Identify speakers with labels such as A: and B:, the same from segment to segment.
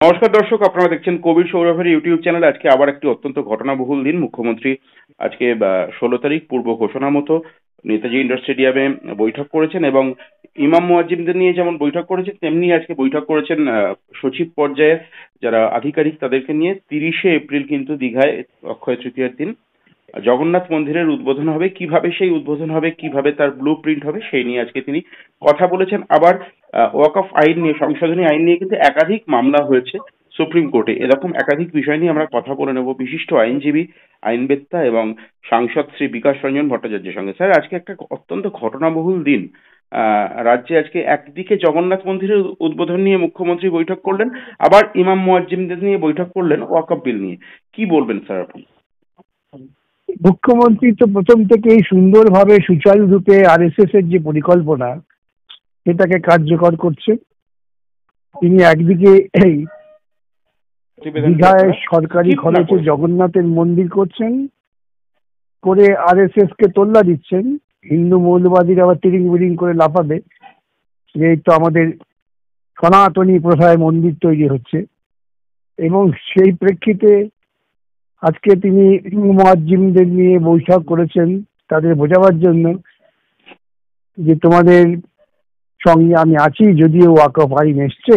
A: নমস্কার দর্শক, আপনারা দেখছেন কবির সৌরভের ইউটিউব চ্যানেল। আজকে আবার একটি অত্যন্ত ঘটনাবহুল দিন। মুখ্যমন্ত্রী আজকে 16 তারিখ পূর্ব ঘোষণা মতো নেতাজি ইন্ডোর স্টেডিয়ামে বৈঠক করেছেন এবং ইমাম মুয়াজ্জিমদের নিয়ে যেমন বৈঠক করেছেন তেমনি আজকে বৈঠক করেছেন সচিব পর্যায়ে যারা আধিকারিক তাদেরকে নিয়ে। 30শে এপ্রিল কিন্তু দীঘায় অক্ষয় তৃতীয়ার দিন জগন্নাথ মন্দিরের উদ্বোধন হবে। কিভাবে সেই উদ্বোধন হবে, কিভাবে তার ব্লু প্রিন্ট হবে, সেই নিয়ে আজকে তিনি কথা বলেছেন। আবার ওয়াকফ আইন নিয়ে, সংশোধনী আইন নিয়ে কিন্তু একাধিক মামলা হয়েছে সুপ্রিম কোর্টে। এরকম একাধিক বিষয় নিয়ে আমরা কথা বলে নেব বিশিষ্ট আইনজীবী, আইনবেত্তা এবং সাংসদ শ্রী বিকাশ রঞ্জন ভট্টাচার্যের সঙ্গে। স্যার, আজকে একটা অত্যন্ত ঘটনাবহুল দিন। রাজ্যে আজকে একদিকে জগন্নাথ মন্দিরের উদ্বোধন নিয়ে মুখ্যমন্ত্রী বৈঠক করলেন, আবার ইমাম মুয়াজ্জিমদের নিয়ে বৈঠক করলেন ওয়াকফ বিল নিয়ে। কি বলবেন স্যার আপনি?
B: মুখ্যমন্ত্রী তো প্রথম থেকেই সুন্দরভাবে সুচারুরূপে আরএসএস এর যে পরিকল্পনা সেটাকে কার্যকর করছে। তিনি একদিকে এই দীঘায় সরকারি খরচে জগন্নাথের মন্দির করছেন, করে আরএসএস কে তোল্লা দিচ্ছেন। হিন্দু মৌলবাদীরা আবার তিরিং বিরিং করে লাফাবে যে এই তো আমাদের সনাতনী প্রথায় মন্দির তৈরি হচ্ছে। এবং সেই প্রেক্ষিতে আজকে তিনি মুয়াজ্জিমদের নিয়ে বৈঠক করেছেন তাদের বোঝাবার জন্য যে তোমাদের সঙ্গে আমি আছি, যদিও ওয়াকফ আইন এসছে,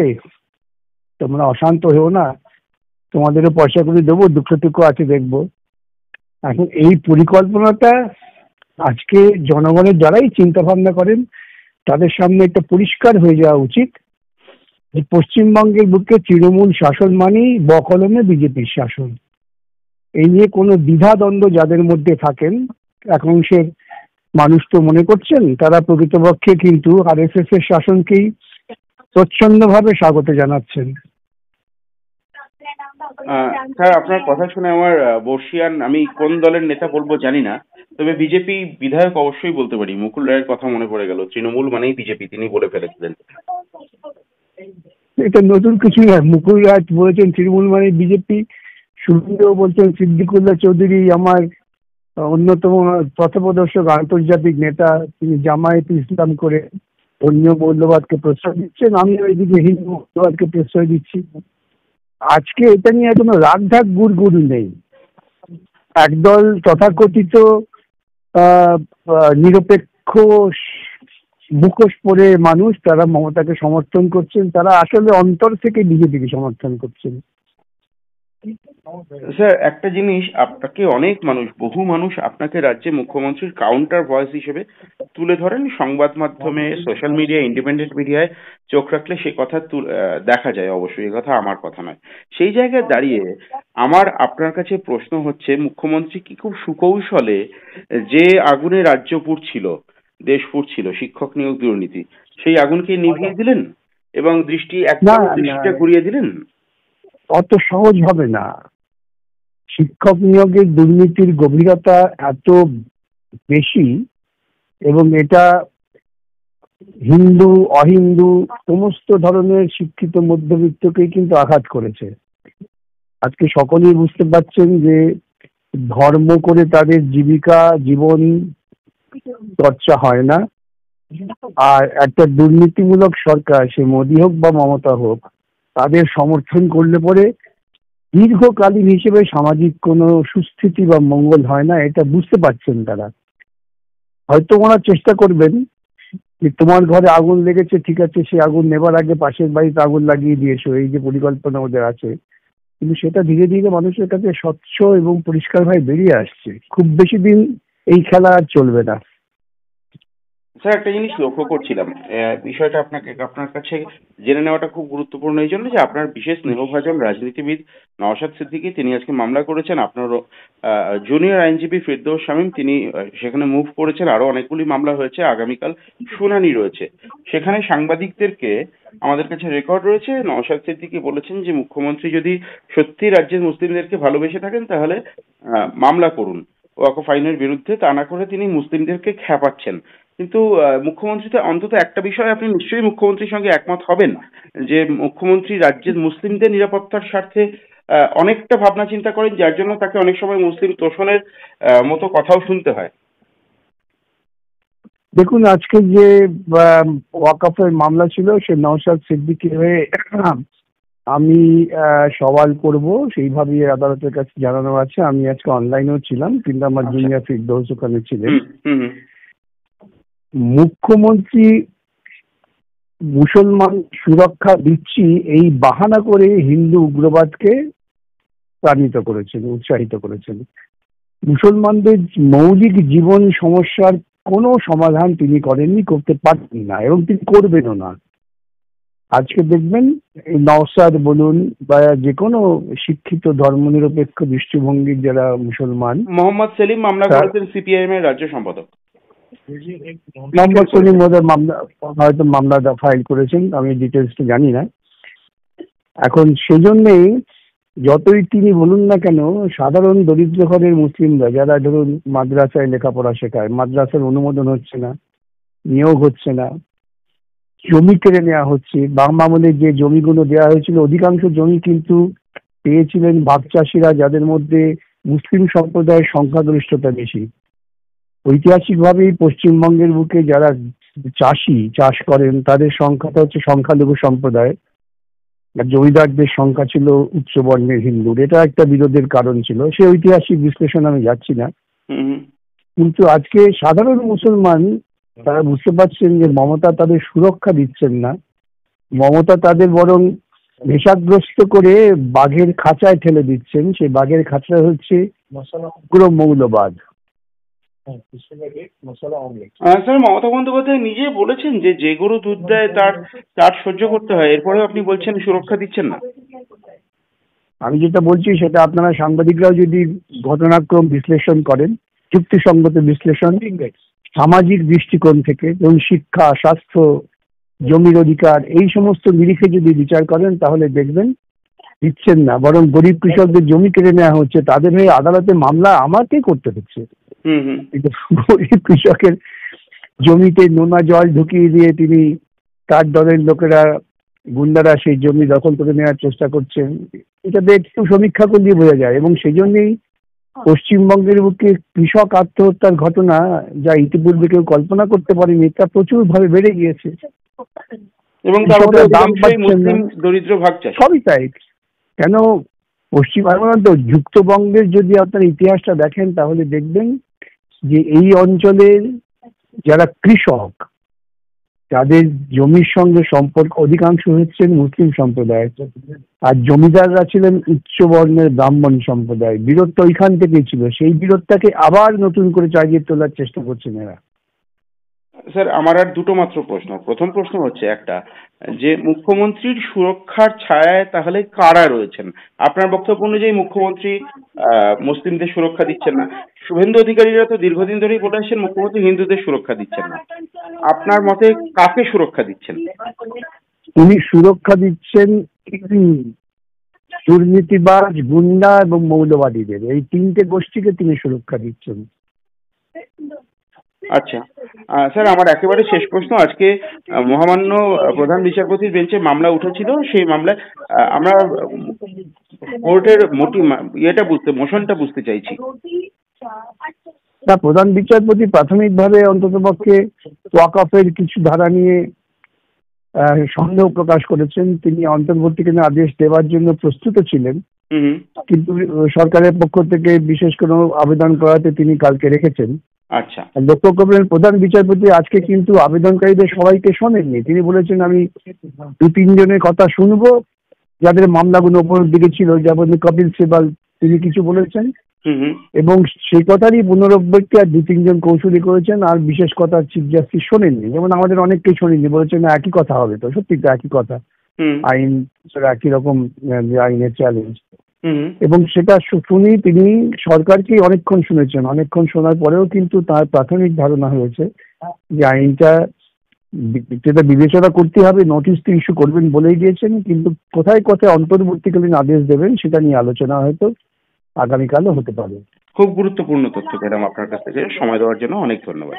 B: তোমরা অশান্ত হও না, তোমাদেরও পয়সা করে দেবো, দুঃখটুকু আছে দেখবো। এখন এই পরিকল্পনাটা আজকে জনগণের যারাই চিন্তা ভাবনা করেন তাদের সামনে একটা পরিষ্কার হয়ে যাওয়া উচিত যে পশ্চিমবঙ্গের বুকে তৃণমূল শাসন মানেই বকলমে বিজেপির শাসন। এই নিয়ে কোনো দ্বিধাদ্বন্দ্ব যাদের মধ্যে থাকেন, এক অংশের মানুষ তো মনে করছেন তারা প্রকৃতপক্ষে কিন্তু আরএসএস এর শাসনকেই প্রচ্ছন্নভাবে স্বাগত জানাচ্ছেন।
A: স্যার, আপনার কথা শুনে আমার বর্ষিয়ান, আমি কোন দলের নেতা বলবো জানি না, তবে বিজেপি বিধায়ক অবশ্যই বলতে পারি। মুকুল রায়ের কথা মনে পড়ে গেল। তৃণমূল মানেই বিজেপি, তিনি বলে ফেলেছিলেন।
B: এটা নতুন কিছু নয়, মুকুল রায় বলেছেন তৃণমূল মানে বিজেপি। শুভেন্দু বলছেন সিদ্দিকুল্লাহ চৌধুরী আমার অন্যতম পথপ্রদর্শক আন্তর্জাতিক নেতা, তিনি জামায়াত ইসলাম করে ধর্মীয় মৌলবাদকে প্রশ্রয় দিচ্ছেন, আমি ওইদিকে হিন্দু মৌলবাদকে প্রশ্রয় দিচ্ছি। আজকে এটা নিয়ে কোনো রাগঢাক গুড়গুড় নেই। একদল তথাকথিত নিরপেক্ষ মুখোশ পরে মানুষ, তারা মমতাকে সমর্থন করছেন, তারা আসলে অন্তর থেকে বিজেপিকে সমর্থন করছেন।
A: স্যার, একটা জিনিস, আপনাকে অনেক মানুষ, বহু মানুষ আপনাকে রাজ্যে মুখ্যমন্ত্রীর কাউন্টার ভয়েস হিসেবে তুলে ধরেন। সংবাদ মাধ্যমে, সোশ্যাল মিডিয়া, ইন্ডিপেন্ডেন্ট মিডিয়ায় চোখ রাখলে সে কথা দেখা যায়। অবশ্যই এ কথা আমার কথা নয়। সেই জায়গায় দাঁড়িয়ে আমার আপনার কাছে প্রশ্ন হচ্ছে, মুখ্যমন্ত্রী কি খুব সুকৌশলে যে আগুনে রাজ্য পুড়ছিল, দেশ পুড়ছিল, শিক্ষক নিয়োগ দুর্নীতি, সেই আগুনকে নিভিয়ে দিলেন এবং দৃষ্টিটা ঘুরিয়ে দিলেন?
B: অত সহজ হবে না। শিক্ষক নিয়োগের দুর্নীতির গভীরতা এত বেশি এবং এটা হিন্দু অহিন্দু সমস্ত ধরনের শিক্ষিত মধ্যবিত্তকেই কিন্তু আঘাত করেছে। আজকে সকলেই বুঝতে পারছেন যে ধর্ম করে তাদের জীবিকা জীবন চর্চা হয় না। আর একটা দুর্নীতিমূলক সরকার, সে মোদী হোক বা মমতা হোক, তাদের সমর্থন করলে পরে দীর্ঘকালীন হিসেবে সামাজিক কোনো সুস্থিতি বা মঙ্গল হয় না। এটা বুঝতে পারছেন তারা। হয়তো ওনারা চেষ্টা করবেন যে তোমার ঘরে আগুন লেগেছে, ঠিক আছে, সে আগুন নেবার আগে পাশের বাড়িতে আগুন লাগিয়ে দিয়েছো, এই যে পরিকল্পনা ওদের আছে, কিন্তু সেটা ধীরে ধীরে মানুষের কাছে স্বচ্ছ এবং পরিষ্কারভাবে বেরিয়ে আসছে। খুব বেশি দিন এই খেলা আর চলবে না।
A: স্যার, একটা জিনিস লক্ষ্য করছিলাম, বিষয়টা আপনার কাছে জেনে নেওয়াটা খুব গুরুত্বপূর্ণ এই জন্য যে আপনার বিশেষ স্নেহভাজন রাজনীতিবিদ নওশাদ সিদ্দিকী, তিনি আজকে মামলা করেছেন। আপনার জুনিয়র আইনজীবী ফিরদৌস শামীম, তিনি সেখানে মুভ করেছেন। আরো অনেকগুলি মামলা হয়েছে, আগামীকাল শুনানি রয়েছে। সেখানে সাংবাদিকদেরকে, আমাদের কাছে রেকর্ড রয়েছে, নওশাদ সিদ্দিকী বলেছেন যে মুখ্যমন্ত্রী যদি সত্যি রাজ্যের মুসলিমদেরকে ভালোবেসে থাকেন তাহলে মামলা করুন ওয়াকফ আইনের বিরুদ্ধে, তা না করে তিনি মুসলিমদেরকে খেপাচ্ছেন। কিন্তু মুখ্যমন্ত্রী তো অন্তত একটা বিষয়ে আপনি নিশ্চয়ই মুখ্যমন্ত্রীর সঙ্গে একমত হবেন, যে মুখ্যমন্ত্রী রাজ্যের মুসলিমদের নিরাপত্তার স্বার্থে অনেকটা ভাবনা চিন্তা করেন, যার জন্য তাকে অনেক সময় মুসলিম তোষণের মতো কথাও শুনতে হয়।
B: দেখুন, আজকে যে ওয়াকফের মামলা ছিল, সে নওশাদ সিদ্দিকী হয়ে আমি সওয়াল করব, সেইভাবেই আদালতের কাছে জানানো আছে। আমি আজকে অনলাইনেও ছিলাম, কিন্তু আমার জুনিয়র ফিরদৌস ওখানে ছিলেন। মুখ্যমন্ত্রী মুসলমান সুরক্ষা দিচ্ছি এই বাহানা করে হিন্দু উগ্রবাদকে প্রাণিত করেছেন, উৎসাহিত করেছেন। মুসলমানদের মৌলিক জীবন সমস্যার কোনো সমাধান তিনি করেননি, করতে পারতেন না, এবং তিনি করবেনও না। আজকে দেখবেন এই নওশাদ বলুন বা যে কোনো শিক্ষিত ধর্মনিরপেক্ষ দৃষ্টিভঙ্গির যারা মুসলমান,
A: মোহাম্মদ সেলিম মামলা করেছেন, সিপিআইএম এর রাজ্য সম্পাদক।
B: মোহাম্মদ সেলিম ওদের মামলা, হয়তো মামলা ফাইল করেছেন, আমি ডিটেলসটা জানি না। এখন সেজন্যেই যতই তিনি বলুন না কেন, সাধারণ দরিদ্র ঘরের মুসলিমরা যারা ধরুন মাদ্রাসায় লেখাপড়া শেখায়, মাদ্রাসার অনুমোদন হচ্ছে না, নিয়োগ হচ্ছে না, জমি কেড়ে নেওয়া হচ্ছে। বাম আমলে যে জমিগুলো দেওয়া হয়েছিল, অধিকাংশ জমি কিন্তু পেয়েছিলেন ভাগ চাষিরা, যাদের মধ্যে মুসলিম সম্প্রদায়ের সংখ্যাগরিষ্ঠতা বেশি। ঐতিহাসিকভাবেই পশ্চিমবঙ্গের বুকে যারা চাষি, চাষ করেন, তাদের সংখ্যাটা হচ্ছে সংখ্যালঘু সম্প্রদায়, আর জমিদারদের সংখ্যা ছিল উচ্চ বর্ণের হিন্দুর। এটা একটা বিরোধের কারণ ছিল, সে ঐতিহাসিক বিশ্লেষণ আমি যাচ্ছি না। কিন্তু আজকে সাধারণ মুসলমান তারা বুঝতে পারছেন যে মমতা তাদের সুরক্ষা দিচ্ছেন না, মমতা তাদের বরং নেশাগ্রস্ত করে বাঘের খাঁচায় ঠেলে দিচ্ছেন। সেই বাঘের খাঁচা হচ্ছে উগ্র মৌলবাদ।
A: স্যার, মমতা বন্দ্যোপাধ্যায় নিজে বলেছেন যে যে গরু দুধ দেয় তার সহ্য করতে হয়, এরপরেও আপনি বলছেন সুরক্ষা দিচ্ছেন না।
B: আমি যেটা বলছি সেটা আপনারা সাংবাদিকরাও যদি ঘটনাক্রম বিশ্লেষণ করেন, যুক্তিসঙ্গত বিশ্লেষণ, সামাজিক দৃষ্টিকোণ থেকে, যেমন শিক্ষা, স্বাস্থ্য, জমির অধিকার, এই সমস্ত নিরিখে যদি বিচার করেন, তাহলে দেখবেন দিচ্ছেন না, বরং গরিব কৃষকদের জমি কেড়ে নেওয়া হচ্ছে, তাদের হয়ে আদালতে মামলা আমাকেই করতে হচ্ছে। কিন্তু গরিব কৃষকের জমিতে নোনা জল ঢুকিয়ে দিয়ে তিনি, তার দলের লোকেরা, গুন্ডারা সেই জমি দখল করে নেওয়ার চেষ্টা করছেন। এটা একটু সমীক্ষা করলে বোঝা যায়। এবং সেই জন্যই পশ্চিমবঙ্গের বুকে কৃষক আত্মহত্যার ঘটনা, যা ইতিপূর্বে কেউ কল্পনা করতে পারেনি, তা প্রচুর ভাবে বেড়ে গিয়েছে।
A: এবং দাম মুসলিম দরিদ্র ভাগ চাষি,
B: সবই তাই। কেন যুক্তবঙ্গের যদি আপনার ইতিহাসটা দেখেন, তাহলে দেখবেন যে এই অঞ্চলের যারা কৃষক, যাদের জমির সঙ্গে সম্পর্ক, অধিকাংশ হচ্ছেন মুসলিম সম্প্রদায়ের, আর জমিদাররা ছিলেন উচ্চ বর্ণের ব্রাহ্মণ সম্প্রদায়। বিরোধটা ওইখান থেকেই ছিল, সেই বিরোধটাকে আবার নতুন করে চাগিয়ে তোলার চেষ্টা করছেন এরা।
A: স্যার, আমার আর দুটো মাত্র প্রশ্ন। প্রথম প্রশ্ন হচ্ছে একটা, যে মুখ্যমন্ত্রীর সুরক্ষার ছায়ায় তাহলে কারা রয়েছেন? আপনার বক্তব্য অনুযায়ী মুখ্যমন্ত্রী মুসলিমদের সুরক্ষা দিচ্ছেন না। শুভেন্দু অধিকারীরা তো দীর্ঘদিন ধরেই বলে আসছেন মুখ্যমন্ত্রী হিন্দুদের সুরক্ষা দিচ্ছেন না। আপনার মতে কাকে সুরক্ষা দিচ্ছেন?
B: উনি সুরক্ষা দিচ্ছেন দুর্নীতিবাজ, গুন্ডা এবং মৌলবাদীদের, এই তিনটে গোষ্ঠীকে তিনি সুরক্ষা দিচ্ছেন।
A: আচ্ছা স্যার, আমার একেবারে শেষ প্রশ্ন। আজকে মহামান্য প্রধান বিচারপতির বেঞ্চে মামলা উঠেছিল, সেই মামলায় আমরা কোর্টের মোশনটা বুঝতে চাইছি।
B: না, প্রধান বিচারপতি প্রাথমিকভাবে অন্ততপক্ষে ওয়াকফের কিছু ধারা নিয়ে সন্দেহ প্রকাশ করেছেন। তিনি অন্তর্বর্তীকালীন আদেশ দেওয়ার জন্য প্রস্তুত ছিলেন, কিন্তু সরকারের পক্ষ থেকে বিশেষ কোনো আবেদন করাতে তিনি কালকে রেখেছেন।
A: আচ্ছা,
B: লক্ষ্য করবেন প্রধান বিচারপতি আজকে কিন্তু আবেদনকারীদের সবাইকে শোনেননি। তিনি বলেছেন আমি 2-3 জনের কথা শুনবো যাদের মামলাগুলো উপরের দিকে ছিল, যেমন কপিল সিবাল, তিনি কিছু বলেছেন এবং সেই কথারই পুনরাবৃত্তি আর 2-3 জন কৌশলী করেছেন। আর বিশেষ কথা চিফ জাস্টিস শোনেননি, যেমন আমাদের অনেককেই শোনেননি, বলেছেন একই কথা হবে। তো সত্যি তো একই কথা, আইন একই রকম, আইনের চ্যালেঞ্জ। এবং সেটা শুনি তিনি সরকারকে অনেকক্ষণ শুনেছেন। অনেকক্ষণ শোনার পরেও কিন্তু তার প্রাথমিক ধারণা হয়েছে যে আইনটা যেটা বিবেচনা করতে হবে, নোটিশ তো ইস্যু করবেন বলেই দিয়েছেন, কিন্তু কোথায় কোথায় অন্তর্বর্তীকালীন আদেশ দেবেন সেটা নিয়ে আলোচনা হয়তো আগামীকালও হতে পারে।
A: খুব গুরুত্বপূর্ণ তথ্য পেলাম আপনার কাছ থেকে। সময় দেওয়ার জন্য অনেক ধন্যবাদ।